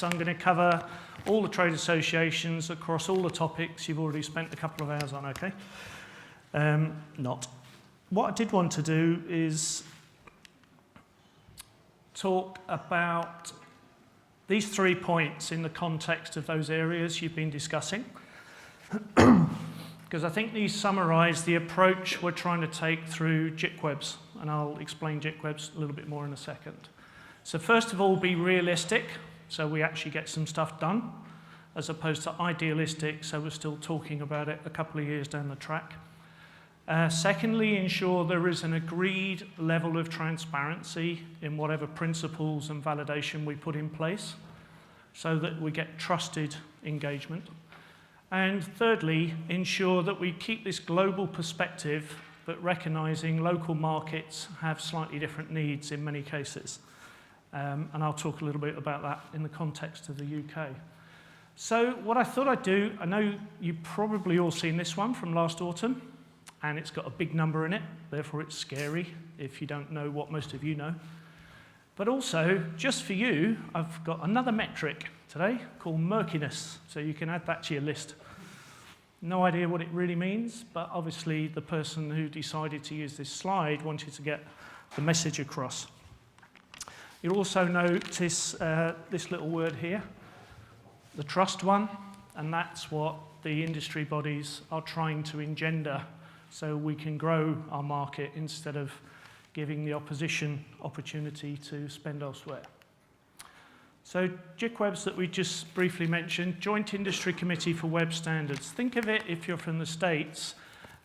I'm going to cover all the trade associations across all the topics you've already spent a couple of hours on, okay? Not. What I did want to do is talk about these 3 points in the context of those areas you've been discussing, because I think these summarise the approach we're trying to take through JICWEBS, and I'll explain JICWEBS a little bit more in a second. So first of all, be realistic, so we actually get some stuff done, as opposed to idealistic, so we're still talking about it a couple of years down the track. Secondly, ensure there is an agreed level of transparency in whatever principles and validation we put in place, so that we get trusted engagement. And thirdly, ensure that we keep this global perspective, but recognising local markets have slightly different needs in many cases. And I'll talk a little bit about that in the context of the UK. So what I thought I'd do, I know you've probably all seen this one from last autumn, and it's got a big number in it, therefore it's scary if you don't know what most of you know. But also, just for you, I've got another metric today called murkiness, so you can add that to your list. No idea what it really means, but obviously the person who decided to use this slide wanted to get the message across. You'll also notice this little word here, the trust one, and that's what the industry bodies are trying to engender so we can grow our market instead of giving the opposition opportunity to spend elsewhere. So JICWEBS that we just briefly mentioned, Joint Industry Committee for Web Standards. Think of it, if you're from the States,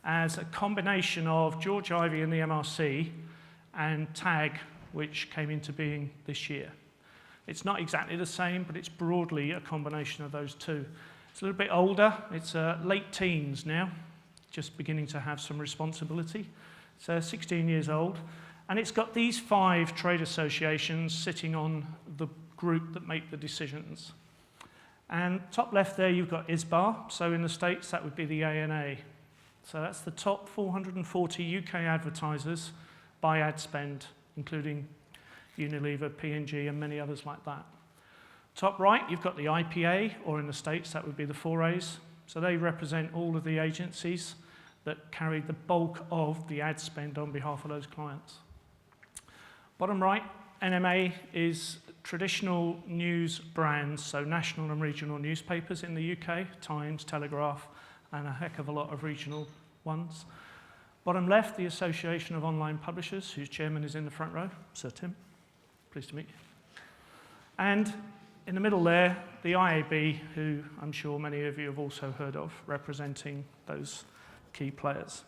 as a combination of George Ivey and the MRC and TAG, which came into being this year. It's not exactly the same, but it's broadly a combination of those two. It's a little bit older. It's late teens now, just beginning to have some responsibility. It's 16 years old. And it's got these 5 trade associations sitting on the group that make the decisions. And top left there, you've got ISBAR. So in the States, that would be the ANA. So that's the top 440 UK advertisers by ad spend, including Unilever, P&G, and many others like that. Top right, you've got the IPA, or in the States, that would be the 4As. So they represent all of the agencies that carry the bulk of the ad spend on behalf of those clients. Bottom right, NMA is traditional news brands, so national and regional newspapers in the UK, Times, Telegraph, and a heck of a lot of regional ones. Bottom left, the Association of Online Publishers, whose chairman is in the front row, Sir Tim. Pleased to meet you. And in the middle there, the IAB, who I'm sure many of you have also heard of, representing those key players.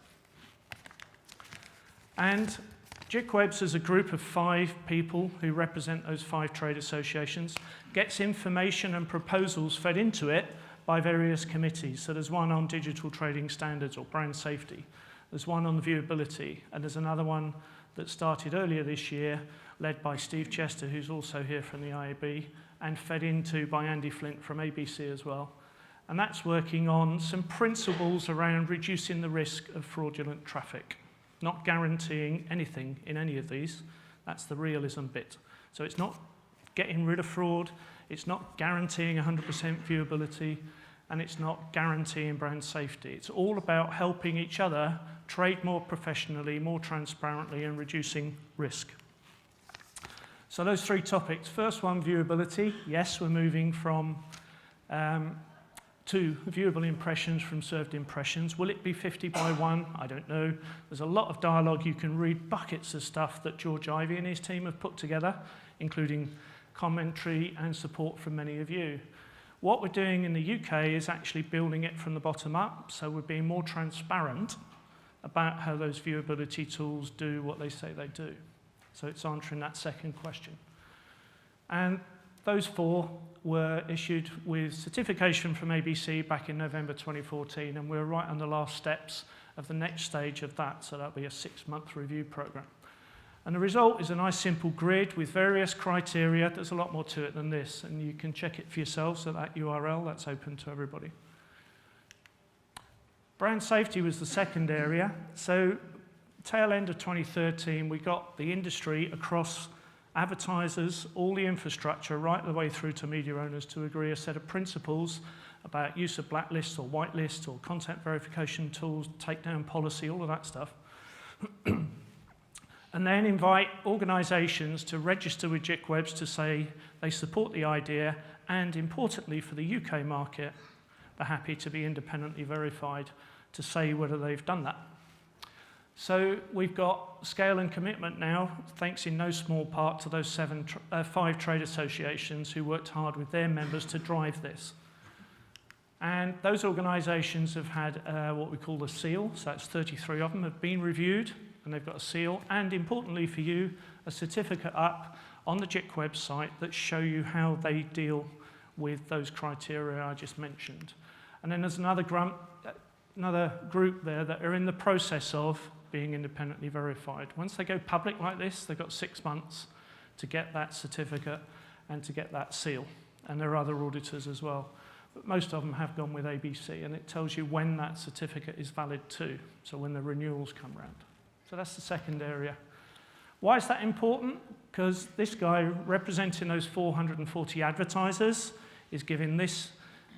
And JICWEBS is a group of 5 people who represent those 5 trade associations, gets information and proposals fed into it by various committees. So there's one on digital trading standards or brand safety. There's one on viewability, and there's another one that started earlier this year, led by Steve Chester, who's also here from the IAB, and fed into by Andy Flint from ABC as well. And that's working on some principles around reducing the risk of fraudulent traffic, not guaranteeing anything in any of these. That's the realism bit. So it's not getting rid of fraud, it's not guaranteeing 100% viewability, and it's not guaranteeing brand safety. It's all about helping each other trade more professionally, more transparently, and reducing risk. So those 3 topics. First one, viewability. Yes, we're moving from to viewable impressions from served impressions. Will it be 50 by 1? I don't know. There's a lot of dialogue. You can read buckets of stuff that George Ivey and his team have put together, including commentary and support from many of you. What we're doing in the UK is actually building it from the bottom up, so we're being more transparent about how those viewability tools do what they say they do. So it's answering that second question. And those 4 were issued with certification from ABC back in November 2014, and we're right on the last steps of the next stage of that, so that'll be a 6-month review program. And the result is a nice simple grid with various criteria. There's a lot more to it than this, and you can check it for yourselves at that URL. That's open to everybody. Brand safety was the second area. So tail end of 2013, we got the industry across advertisers, all the infrastructure, right the way through to media owners to agree a set of principles about use of blacklists or whitelists or content verification tools, takedown policy, all of that stuff. And then invite organisations to register with JICWEBS to say they support the idea and, importantly, for the UK market, they're happy to be independently verified to say whether they've done that. So we've got scale and commitment now, thanks in no small part to those 5 trade associations who worked hard with their members to drive this. And those organisations have had what we call the seal, so that's 33 of them, have been reviewed, and they've got a seal, and importantly for you, a certificate up on the JICWEBS site that show you how they deal with those criteria I just mentioned. And then there's another group there that are in the process of being independently verified. Once they go public like this, they've got 6 months to get that certificate and to get that seal. And there are other auditors as well. But most of them have gone with ABC, and it tells you when that certificate is valid too, so when the renewals come round. So that's the second area. Why is that important? Because this guy representing those 440 advertisers is giving this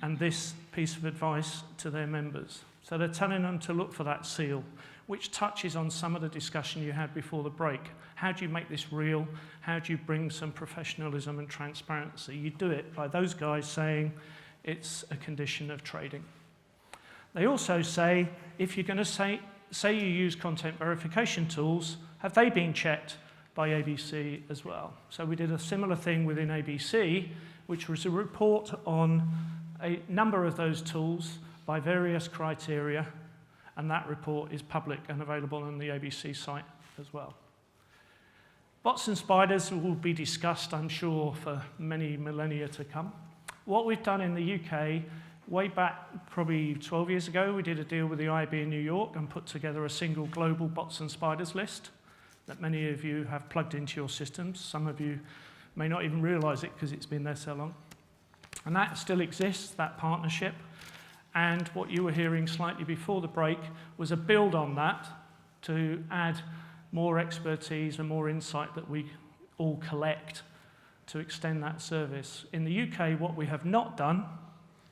and this piece of advice to their members. So they're telling them to look for that seal, which touches on some of the discussion you had before the break. How do you make this real? How do you bring some professionalism and transparency? You do it by those guys saying it's a condition of trading. They also say, if you're going to say you use content verification tools, have they been checked by ABC as well? So we did a similar thing within ABC, which was a report on a number of those tools by various criteria, and that report is public and available on the ABC site as well. Bots and spiders will be discussed, I'm sure, for many millennia to come. What we've done in the UK, way back probably 12 years ago, we did a deal with the IAB in New York and put together a single global bots and spiders list that many of you have plugged into your systems. Some of you may not even realise it because it's been there so long. And that still exists, that partnership. And what you were hearing slightly before the break was a build on that to add more expertise and more insight that we all collect to extend that service. In the UK, what we have not done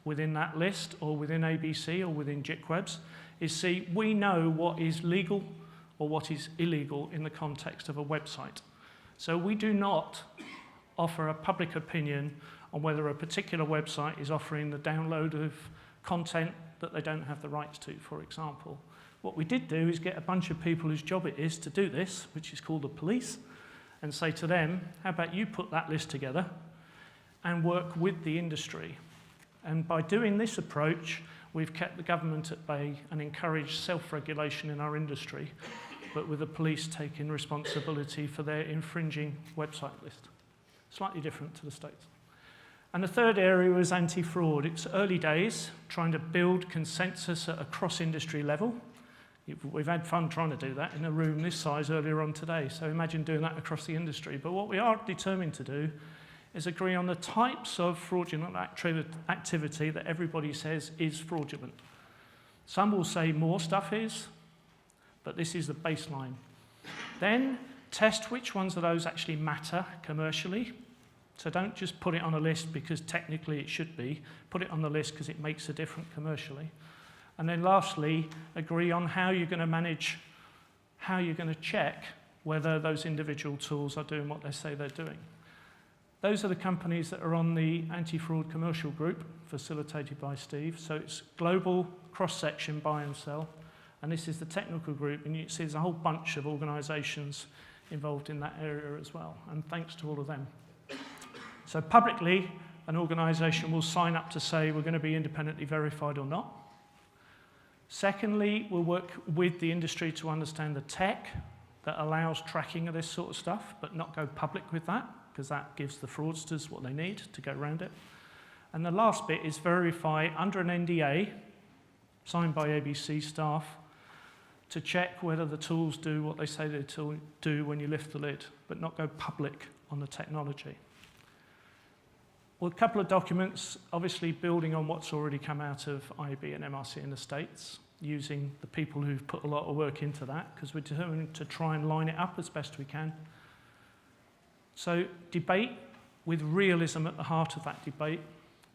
within that list or within ABC or within JICWEBS is see, we know what is legal or what is illegal in the context of a website. So we do not offer a public opinion on whether a particular website is offering the download of content that they don't have the rights to, for example. What we did do is get a bunch of people whose job it is to do this, which is called the police, and say to them, how about you put that list together and work with the industry? And by doing this approach, we've kept the government at bay and encouraged self-regulation in our industry, but with the police taking responsibility for their infringing website list. Slightly different to the States. And the third area was anti-fraud. It's early days, trying to build consensus at a cross-industry level. We've had fun trying to do that in a room this size earlier on today, so imagine doing that across the industry. But what we are determined to do is agree on the types of fraudulent activity that everybody says is fraudulent. Some will say more stuff is, but this is the baseline. Then test which ones of those actually matter commercially. So don't just put it on a list because technically it should be. Put it on the list because it makes a difference commercially. And then lastly, agree on how you're going to manage, how you're going to check whether those individual tools are doing what they say they're doing. Those are the companies that are on the anti-fraud commercial group, facilitated by Steve. So it's global, cross-section, buy and sell. And this is the technical group, and you see there's a whole bunch of organisations involved in that area as well. And thanks to all of them. So publicly, an organisation will sign up to say we're going to be independently verified or not. Secondly, we'll work with the industry to understand the tech that allows tracking of this sort of stuff, but not go public with that, because that gives the fraudsters what they need to go around it. And the last bit is verify under an NDA, signed by ABC staff, to check whether the tools do what they say they do when you lift the lid, but not go public on the technology. Well, a couple of documents, obviously building on what's already come out of IAB and MRC in the States, using the people who've put a lot of work into that, because we're determined to try and line it up as best we can. So debate with realism at the heart of that debate,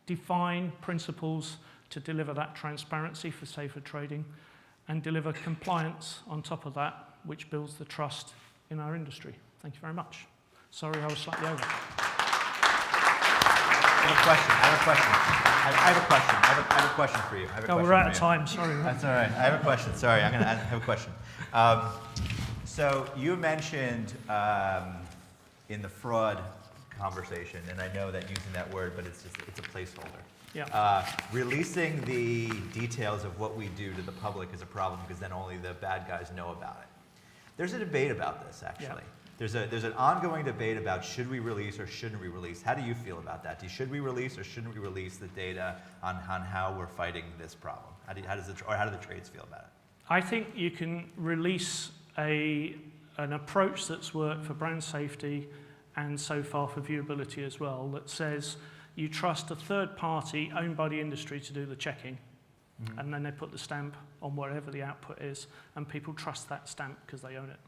define principles to deliver that transparency for safer trading, and deliver compliance on top of that, which builds the trust in our industry. Thank you very much. Sorry I was slightly over. I have a question for you. We're out of time, sorry. That's all right. I have a question. Sorry, I have a question. So you mentioned in the fraud conversation, and I know that using that word, but it's a placeholder. Yeah. Releasing the details of what we do to the public is a problem because then only the bad guys know about it. There's a debate about this, actually. Yeah. There's an ongoing debate about should we release or shouldn't we release. How do you feel about that? Should we release or shouldn't we release the data on how we're fighting this problem? How do the trades feel about it? I think you can release an approach that's worked for brand safety and so far for viewability as well, that says you trust a third party owned by the industry to do the checking, and then they put the stamp on whatever the output is, and people trust that stamp because they own it.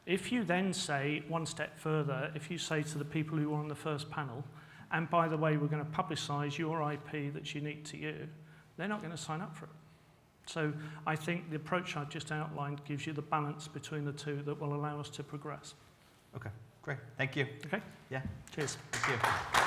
If you then say one step further, if you say to the people who were on the first panel, and by the way, we're going to publicize your IP that's unique to you, they're not going to sign up for it. So I think the approach I've just outlined gives you the balance between the two that will allow us to progress. Okay, great. Thank you. Okay? Yeah. Cheers. Thank you.